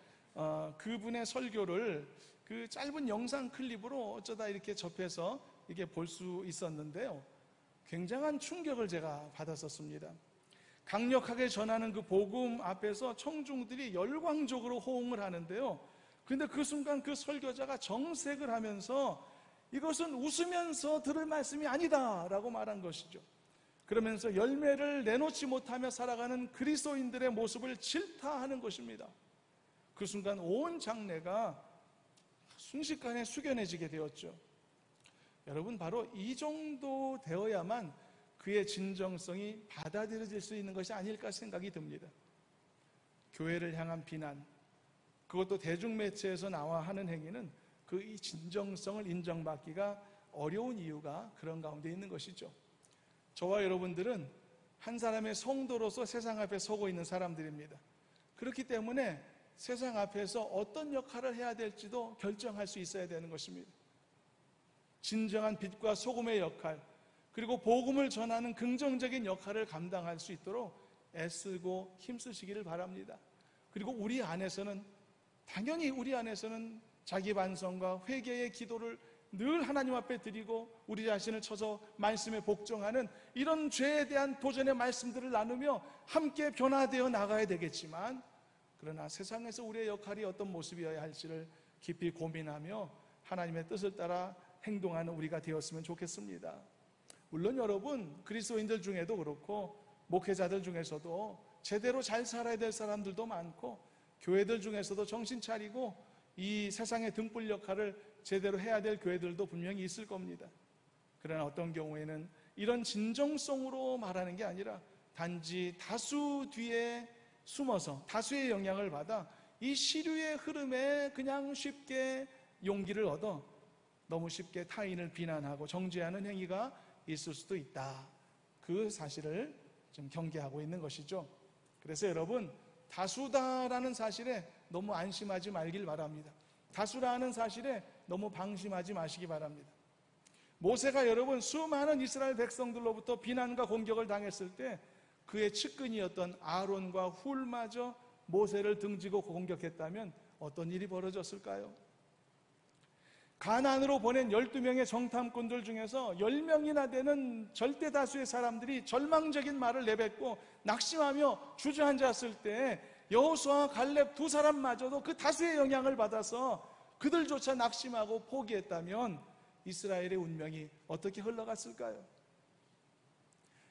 Speaker 1: 그분의 설교를 그 짧은 영상 클립으로 어쩌다 이렇게 접해서 이렇게 볼 수 있었는데요. 굉장한 충격을 제가 받았었습니다. 강력하게 전하는 그 복음 앞에서 청중들이 열광적으로 호응을 하는데요. 근데 그 순간 그 설교자가 정색을 하면서 이것은 웃으면서 들을 말씀이 아니다 라고 말한 것이죠. 그러면서 열매를 내놓지 못하며 살아가는 그리스도인들의 모습을 질타하는 것입니다. 그 순간 온 장내가 순식간에 숙연해지게 되었죠. 여러분, 바로 이 정도 되어야만 그의 진정성이 받아들여질 수 있는 것이 아닐까 생각이 듭니다. 교회를 향한 비난, 그것도 대중매체에서 나와 하는 행위는 그 진정성을 인정받기가 어려운 이유가 그런 가운데 있는 것이죠. 저와 여러분들은 한 사람의 성도로서 세상 앞에 서고 있는 사람들입니다. 그렇기 때문에 세상 앞에서 어떤 역할을 해야 될지도 결정할 수 있어야 되는 것입니다. 진정한 빛과 소금의 역할, 그리고 복음을 전하는 긍정적인 역할을 감당할 수 있도록 애쓰고 힘쓰시기를 바랍니다. 그리고 당연히 우리 안에서는 자기 반성과 회개의 기도를 늘 하나님 앞에 드리고 우리 자신을 쳐서 말씀에 복종하는 이런 죄에 대한 도전의 말씀들을 나누며 함께 변화되어 나가야 되겠지만, 그러나 세상에서 우리의 역할이 어떤 모습이어야 할지를 깊이 고민하며 하나님의 뜻을 따라 행동하는 우리가 되었으면 좋겠습니다. 물론 여러분, 그리스도인들 중에도 그렇고 목회자들 중에서도 제대로 잘 살아야 될 사람들도 많고, 교회들 중에서도 정신 차리고 이 세상의 등불 역할을 제대로 해야 될 교회들도 분명히 있을 겁니다. 그러나 어떤 경우에는 이런 진정성으로 말하는 게 아니라 단지 다수 뒤에 숨어서 다수의 영향을 받아 이 시류의 흐름에 그냥 쉽게 용기를 얻어 너무 쉽게 타인을 비난하고 정죄하는 행위가 있을 수도 있다. 그 사실을 좀 경계하고 있는 것이죠. 그래서 여러분, 다수다라는 사실에 너무 안심하지 말길 바랍니다. 다수라는 사실에 너무 방심하지 마시기 바랍니다. 모세가 여러분 수많은 이스라엘 백성들로부터 비난과 공격을 당했을 때 그의 측근이었던 아론과 훌마저 모세를 등지고 공격했다면 어떤 일이 벌어졌을까요? 가나안으로 보낸 12명의 정탐꾼들 중에서 10명이나 되는 절대 다수의 사람들이 절망적인 말을 내뱉고 낙심하며 주저앉았을 때 여호수아와 갈렙 두 사람마저도 그 다수의 영향을 받아서 그들조차 낙심하고 포기했다면 이스라엘의 운명이 어떻게 흘러갔을까요?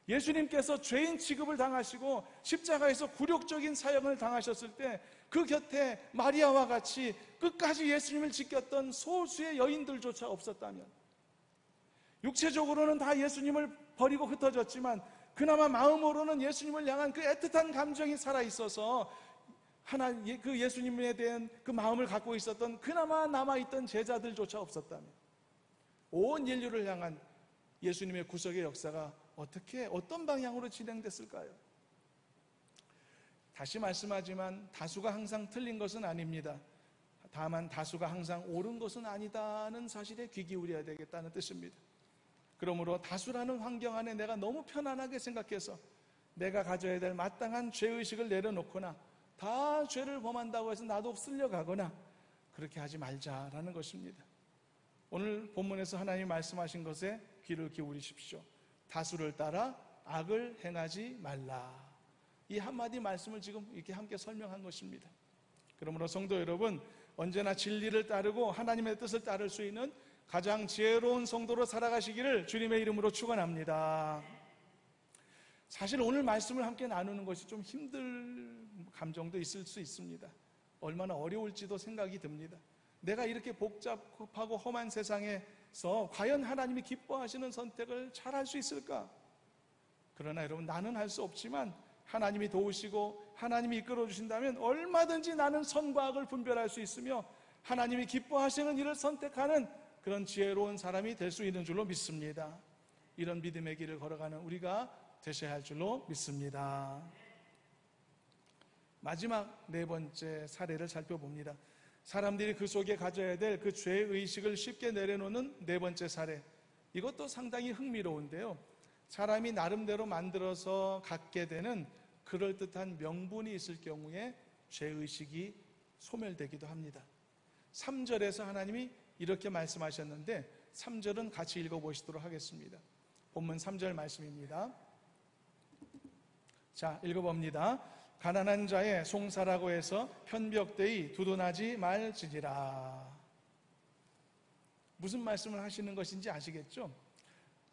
Speaker 1: 예수님께서 죄인 취급을 당하시고 십자가에서 굴욕적인 사형을 당하셨을 때 그 곁에 마리아와 같이 끝까지 예수님을 지켰던 소수의 여인들조차 없었다면, 육체적으로는 다 예수님을 버리고 흩어졌지만 그나마 마음으로는 예수님을 향한 그 애틋한 감정이 살아있어서 그 예수님에 대한 그 마음을 갖고 있었던 그나마 남아있던 제자들조차 없었다면 온 인류를 향한 예수님의 구속의 역사가 어떤 방향으로 진행됐을까요? 다시 말씀하지만 다수가 항상 틀린 것은 아닙니다. 다만 다수가 항상 옳은 것은 아니다는 사실에 귀 기울여야 되겠다는 뜻입니다. 그러므로 다수라는 환경 안에 내가 너무 편안하게 생각해서 내가 가져야 될 마땅한 죄의식을 내려놓거나 다 죄를 범한다고 해서 나도 쓸려가거나 그렇게 하지 말자라는 것입니다. 오늘 본문에서 하나님이 말씀하신 것에 귀를 기울이십시오. 다수를 따라 악을 행하지 말라. 이 한마디 말씀을 지금 이렇게 함께 설명한 것입니다. 그러므로 성도 여러분, 언제나 진리를 따르고 하나님의 뜻을 따를 수 있는 가장 지혜로운 성도로 살아가시기를 주님의 이름으로 축원합니다. 사실 오늘 말씀을 함께 나누는 것이 좀 힘들 감정도 있을 수 있습니다. 얼마나 어려울지도 생각이 듭니다. 내가 이렇게 복잡하고 험한 세상에서 과연 하나님이 기뻐하시는 선택을 잘 할 수 있을까? 그러나 여러분, 나는 할 수 없지만 하나님이 도우시고 하나님이 이끌어 주신다면 얼마든지 나는 선과 악을 분별할 수 있으며 하나님이 기뻐하시는 일을 선택하는 그런 지혜로운 사람이 될 수 있는 줄로 믿습니다. 이런 믿음의 길을 걸어가는 우리가 되셔야 할 줄로 믿습니다. 마지막 네 번째 사례를 살펴봅니다. 사람들이 그 속에 가져야 될 그 죄의식을 쉽게 내려놓는 네 번째 사례, 이것도 상당히 흥미로운데요, 사람이 나름대로 만들어서 갖게 되는 그럴듯한 명분이 있을 경우에 죄의식이 소멸되기도 합니다. 3절에서 하나님이 이렇게 말씀하셨는데 3절은 같이 읽어보시도록 하겠습니다. 본문 3절 말씀입니다. 자, 읽어봅니다. 가난한 자의 송사라고 해서 편벽되이 두둔하지 말지니라. 무슨 말씀을 하시는 것인지 아시겠죠?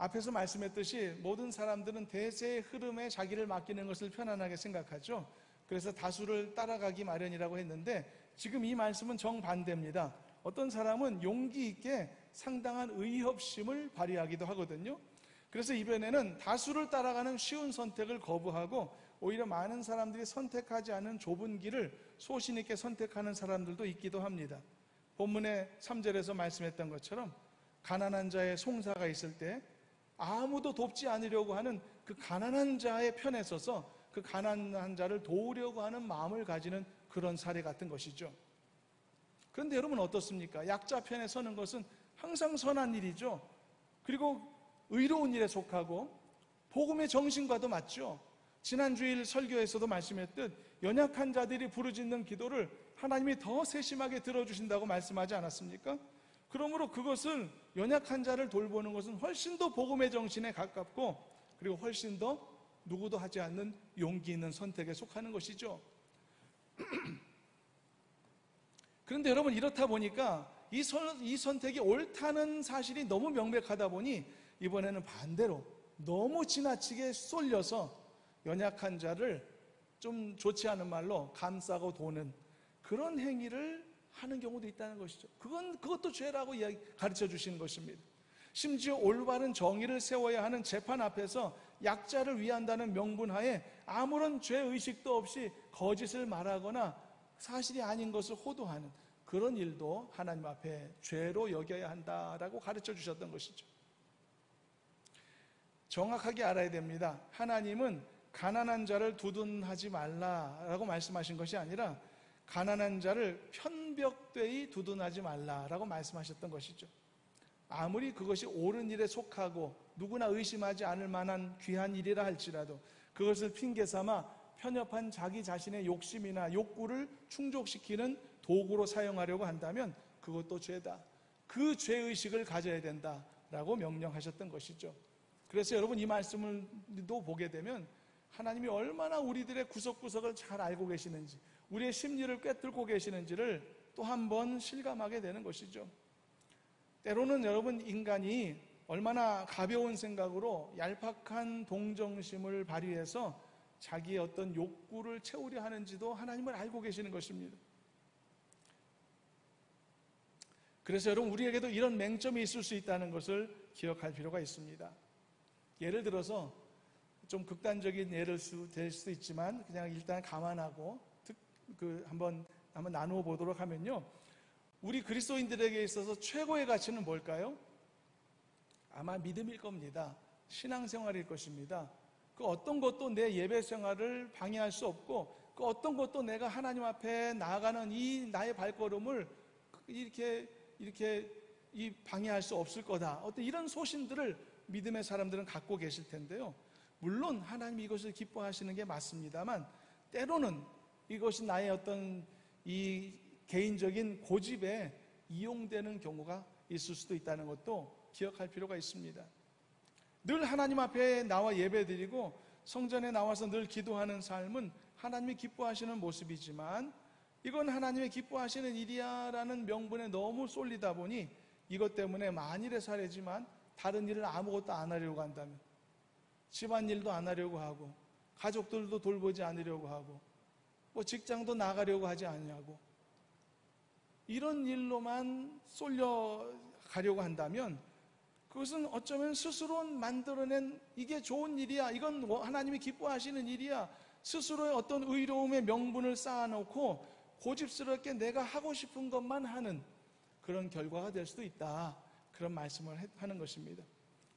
Speaker 1: 앞에서 말씀했듯이 모든 사람들은 대세의 흐름에 자기를 맡기는 것을 편안하게 생각하죠. 그래서 다수를 따라가기 마련이라고 했는데 지금 이 말씀은 정반대입니다. 어떤 사람은 용기 있게 상당한 의협심을 발휘하기도 하거든요. 그래서 이번에는 다수를 따라가는 쉬운 선택을 거부하고 오히려 많은 사람들이 선택하지 않은 좁은 길을 소신 있게 선택하는 사람들도 있기도 합니다. 본문의 3절에서 말씀했던 것처럼 가난한 자의 송사가 있을 때 아무도 돕지 않으려고 하는 그 가난한 자의 편에 서서 그 가난한 자를 도우려고 하는 마음을 가지는 그런 사례 같은 것이죠. 그런데 여러분 어떻습니까? 약자 편에 서는 것은 항상 선한 일이죠. 그리고 의로운 일에 속하고 복음의 정신과도 맞죠. 지난 주일 설교에서도 말씀했듯 연약한 자들이 부르짖는 기도를 하나님이 더 세심하게 들어주신다고 말씀하지 않았습니까? 그러므로 그것을 연약한 자를 돌보는 것은 훨씬 더 복음의 정신에 가깝고 그리고 훨씬 더 누구도 하지 않는 용기 있는 선택에 속하는 것이죠. 그런데 여러분 이렇다 보니까 이 선택이 옳다는 사실이 너무 명백하다 보니 이번에는 반대로 너무 지나치게 쏠려서 연약한 자를 좀 좋지 않은 말로 감싸고 도는 그런 행위를 하는 경우도 있다는 것이죠. 그것도 죄라고 가르쳐 주시는 것입니다. 심지어 올바른 정의를 세워야 하는 재판 앞에서 약자를 위한다는 명분하에 아무런 죄의식도 없이 거짓을 말하거나 사실이 아닌 것을 호도하는 그런 일도 하나님 앞에 죄로 여겨야 한다라고 가르쳐 주셨던 것이죠. 정확하게 알아야 됩니다. 하나님은 가난한 자를 두둔하지 말라라고 말씀하신 것이 아니라 가난한 자를 편벽되이 두둔하지 말라라고 말씀하셨던 것이죠. 아무리 그것이 옳은 일에 속하고 누구나 의심하지 않을 만한 귀한 일이라 할지라도 그것을 핑계 삼아 편협한 자기 자신의 욕심이나 욕구를 충족시키는 도구로 사용하려고 한다면 그것도 죄다. 그 죄의식을 가져야 된다라고 명령하셨던 것이죠. 그래서 여러분 이 말씀을 또 보게 되면 하나님이 얼마나 우리들의 구석구석을 잘 알고 계시는지, 우리의 심리를 꿰뚫고 계시는지를 또 한 번 실감하게 되는 것이죠. 때로는 여러분 인간이 얼마나 가벼운 생각으로 얄팍한 동정심을 발휘해서 자기의 어떤 욕구를 채우려 하는지도 하나님은 알고 계시는 것입니다. 그래서 여러분 우리에게도 이런 맹점이 있을 수 있다는 것을 기억할 필요가 있습니다. 예를 들어서 좀 극단적인 예를 될 수도 있지만 그냥 일단 감안하고 한번 나누어 보도록 하면요, 우리 그리스도인들에게 있어서 최고의 가치는 뭘까요? 아마 믿음일 겁니다. 신앙생활일 것입니다. 그 어떤 것도 내 예배 생활을 방해할 수 없고 그 어떤 것도 내가 하나님 앞에 나아가는 이 나의 발걸음을 이렇게 방해할 수 없을 거다. 어떤 이런 소신들을 믿음의 사람들은 갖고 계실 텐데요. 물론 하나님이 이것을 기뻐하시는 게 맞습니다만 때로는 이것이 나의 어떤 이 개인적인 고집에 이용되는 경우가 있을 수도 있다는 것도 기억할 필요가 있습니다. 늘 하나님 앞에 나와 예배드리고 성전에 나와서 늘 기도하는 삶은 하나님이 기뻐하시는 모습이지만 이건 하나님이 기뻐하시는 일이야 라는 명분에 너무 쏠리다 보니 이것 때문에 만일의 사례지만 다른 일을 아무것도 안 하려고 한다면, 집안일도 안 하려고 하고 가족들도 돌보지 않으려고 하고 뭐 직장도 나가려고 하지 않냐고 이런 일로만 쏠려가려고 한다면 그것은 어쩌면 스스로 만들어낸 이게 좋은 일이야, 이건 하나님이 기뻐하시는 일이야, 스스로의 어떤 의로움의 명분을 쌓아놓고 고집스럽게 내가 하고 싶은 것만 하는 그런 결과가 될 수도 있다, 그런 말씀을 하는 것입니다.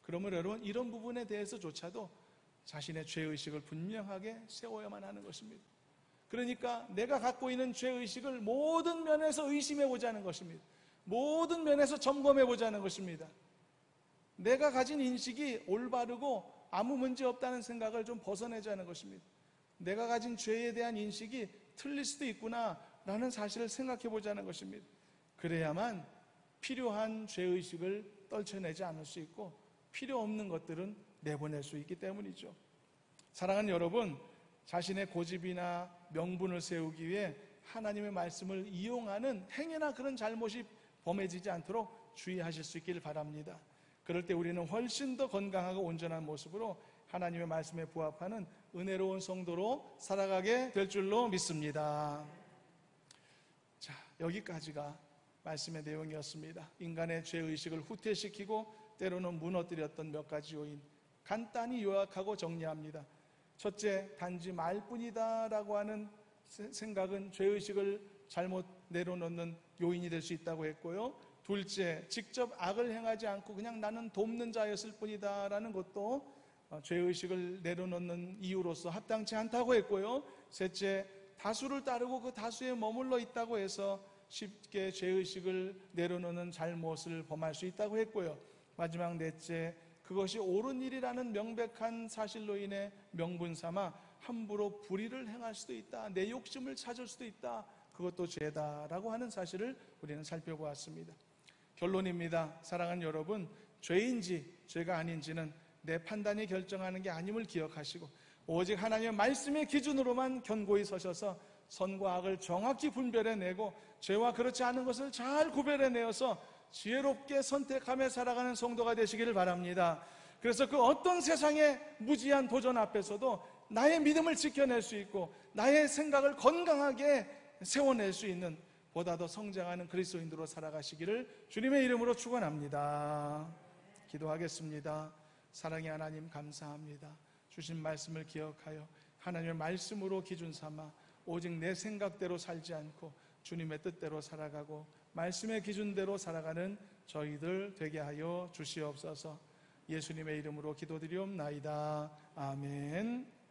Speaker 1: 그러므로 여러분 이런 부분에 대해서조차도 자신의 죄의식을 분명하게 세워야만 하는 것입니다. 그러니까 내가 갖고 있는 죄의식을 모든 면에서 의심해 보자는 것입니다. 모든 면에서 점검해 보자는 것입니다. 내가 가진 인식이 올바르고 아무 문제 없다는 생각을 좀 벗어내자는 것입니다. 내가 가진 죄에 대한 인식이 틀릴 수도 있구나 라는 사실을 생각해 보자는 것입니다. 그래야만 필요한 죄의식을 떨쳐내지 않을 수 있고 필요 없는 것들은 내보낼 수 있기 때문이죠. 사랑하는 여러분, 자신의 고집이나 명분을 세우기 위해 하나님의 말씀을 이용하는 행위나 그런 잘못이 범해지지 않도록 주의하실 수 있기를 바랍니다. 그럴 때 우리는 훨씬 더 건강하고 온전한 모습으로 하나님의 말씀에 부합하는 은혜로운 성도로 살아가게 될 줄로 믿습니다. 자, 여기까지가 말씀의 내용이었습니다. 인간의 죄의식을 후퇴시키고 때로는 무너뜨렸던 몇 가지 요인, 간단히 요약하고 정리합니다. 첫째, 단지 말뿐이다 라고 하는 생각은 죄의식을 잘못 내려놓는 요인이 될 수 있다고 했고요. 둘째, 직접 악을 행하지 않고 그냥 나는 돕는 자였을 뿐이다 라는 것도 죄의식을 내려놓는 이유로서 합당치 않다고 했고요. 셋째, 다수를 따르고 그 다수에 머물러 있다고 해서 쉽게 죄의식을 내려놓는 잘못을 범할 수 있다고 했고요. 마지막 넷째, 그것이 옳은 일이라는 명백한 사실로 인해 명분 삼아 함부로 불의를 행할 수도 있다, 내 욕심을 찾을 수도 있다, 그것도 죄다라고 하는 사실을 우리는 살펴보았습니다. 결론입니다. 사랑하는 여러분, 죄인지 죄가 아닌지는 내 판단이 결정하는 게 아님을 기억하시고 오직 하나님의 말씀의 기준으로만 견고히 서셔서 선과 악을 정확히 분별해내고 죄와 그렇지 않은 것을 잘 구별해내어서 지혜롭게 선택하며 살아가는 성도가 되시기를 바랍니다. 그래서 그 어떤 세상의 무지한 도전 앞에서도 나의 믿음을 지켜낼 수 있고 나의 생각을 건강하게 세워낼 수 있는 보다 더 성장하는 그리스도인으로 살아가시기를 주님의 이름으로 축원합니다. 기도하겠습니다. 사랑의 하나님, 감사합니다. 주신 말씀을 기억하여 하나님의 말씀으로 기준 삼아 오직 내 생각대로 살지 않고 주님의 뜻대로 살아가고 말씀의 기준대로 살아가는 저희들 되게 하여 주시옵소서. 예수님의 이름으로 기도드리옵나이다. 아멘.